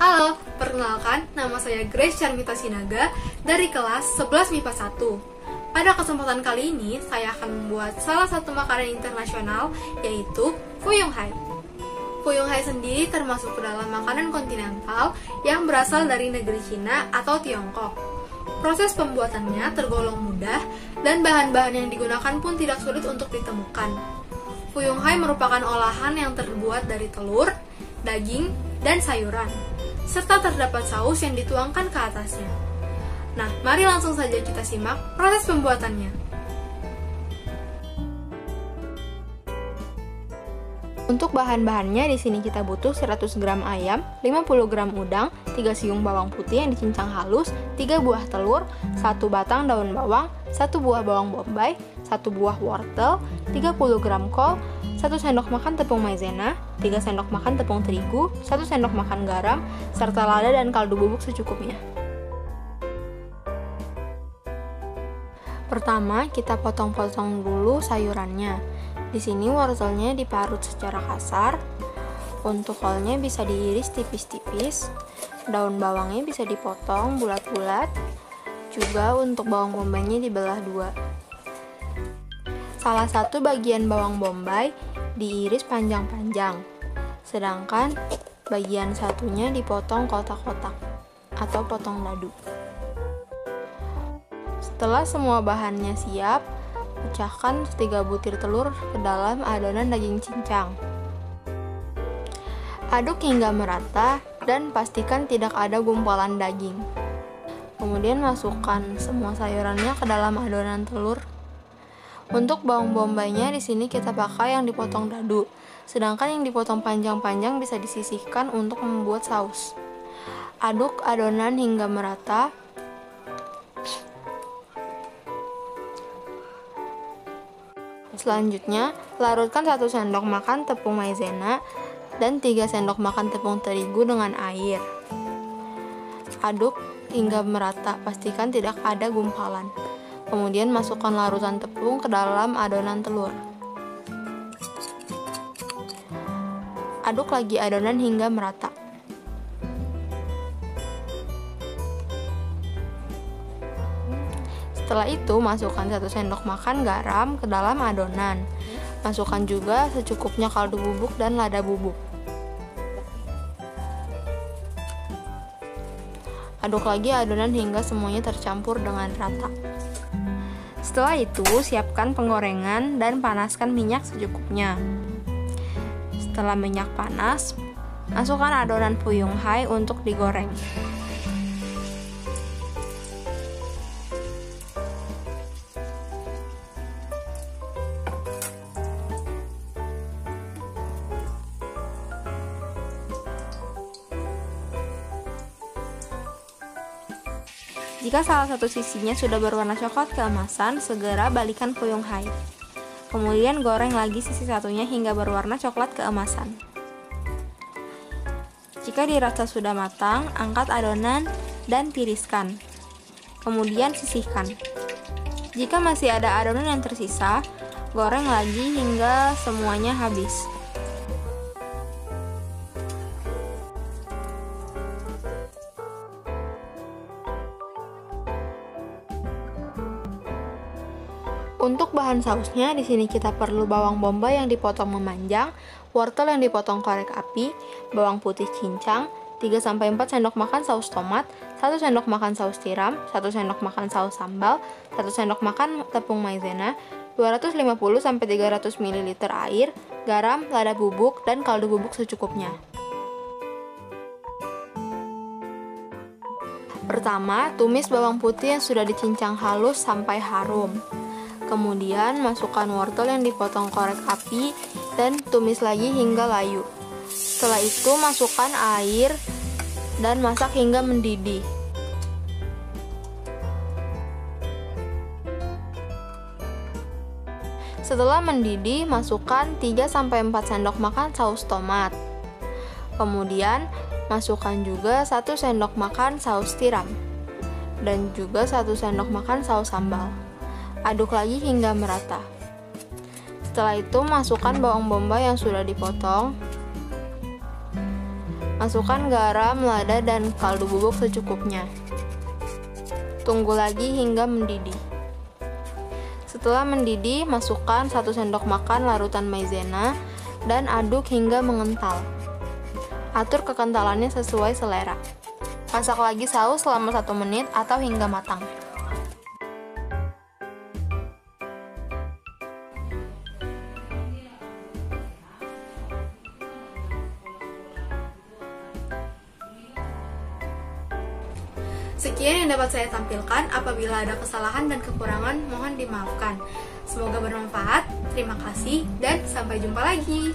Halo, perkenalkan, nama saya Grace Charmita Sinaga dari kelas 11 MIPA 1. Pada kesempatan kali ini, saya akan membuat salah satu makanan internasional, yaitu Fuyung Hai. Fuyung Hai sendiri termasuk ke dalam makanan kontinental yang berasal dari negeri Cina atau Tiongkok. Proses pembuatannya tergolong mudah, dan bahan-bahan yang digunakan pun tidak sulit untuk ditemukan. Fuyung Hai merupakan olahan yang terbuat dari telur, daging, dan sayuran, serta terdapat saus yang dituangkan ke atasnya. Nah, mari langsung saja kita simak proses pembuatannya. Untuk bahan-bahannya di sini kita butuh 100 gram ayam, 50 gram udang, 3 siung bawang putih yang dicincang halus, 3 buah telur, 1 batang daun bawang, 1 buah bawang bombay, 1 buah wortel, 30 gram kol, 1 sendok makan tepung maizena, 3 sendok makan tepung terigu, 1 sendok makan garam, serta lada dan kaldu bubuk secukupnya. Pertama, kita potong-potong dulu sayurannya. Di sini wortelnya diparut secara kasar. Untuk kolnya bisa diiris tipis-tipis. Daun bawangnya bisa dipotong bulat-bulat. Juga untuk bawang bombaynya dibelah dua. Salah satu bagian bawang bombay diiris panjang-panjang, sedangkan bagian satunya dipotong kotak-kotak atau potong dadu. Setelah semua bahannya siap, pecahkan 3 butir telur ke dalam adonan daging cincang. Aduk hingga merata dan pastikan tidak ada gumpalan daging. Kemudian masukkan semua sayurannya ke dalam adonan telur. Untuk bawang bombaynya di sini kita pakai yang dipotong dadu, sedangkan yang dipotong panjang-panjang bisa disisihkan untuk membuat saus. Aduk adonan hingga merata. Selanjutnya, larutkan 1 sendok makan tepung maizena dan 3 sendok makan tepung terigu dengan air. Aduk hingga merata, pastikan tidak ada gumpalan. Kemudian masukkan larutan tepung ke dalam adonan telur. Aduk lagi adonan hingga merata. Setelah itu, masukkan 1 sendok makan garam ke dalam adonan. Masukkan juga secukupnya kaldu bubuk dan lada bubuk. Aduk lagi adonan hingga semuanya tercampur dengan rata. Setelah itu, siapkan penggorengan dan panaskan minyak secukupnya. Setelah minyak panas, masukkan adonan Fuyung Hai untuk digoreng. Jika salah satu sisinya sudah berwarna coklat keemasan, segera balikan Fuyung Hai. Kemudian goreng lagi sisi satunya hingga berwarna coklat keemasan. Jika dirasa sudah matang, angkat adonan dan tiriskan. Kemudian sisihkan. Jika masih ada adonan yang tersisa, goreng lagi hingga semuanya habis. Untuk bahan sausnya, di sini kita perlu bawang bombay yang dipotong memanjang, wortel yang dipotong korek api, bawang putih cincang, 3-4 sendok makan saus tomat, 1 sendok makan saus tiram, 1 sendok makan saus sambal, 1 sendok makan tepung maizena, 250-300 ml air, garam, lada bubuk, dan kaldu bubuk secukupnya. Pertama, tumis bawang putih yang sudah dicincang halus sampai harum. Kemudian masukkan wortel yang dipotong korek api dan tumis lagi hingga layu. Setelah itu masukkan air dan masak hingga mendidih. Setelah mendidih, masukkan 3-4 sendok makan saus tomat. Kemudian masukkan juga 1 sendok makan saus tiram dan juga 1 sendok makan saus sambal. Aduk lagi hingga merata. Setelah itu masukkan bawang bombay yang sudah dipotong. Masukkan garam, lada, dan kaldu bubuk secukupnya. Tunggu lagi hingga mendidih. Setelah mendidih, masukkan 1 sendok makan larutan maizena dan aduk hingga mengental. Atur kekentalannya sesuai selera. Masak lagi saus selama 1 menit atau hingga matang. Sekian yang dapat saya tampilkan. Apabila ada kesalahan dan kekurangan, mohon dimaafkan. Semoga bermanfaat. Terima kasih dan sampai jumpa lagi.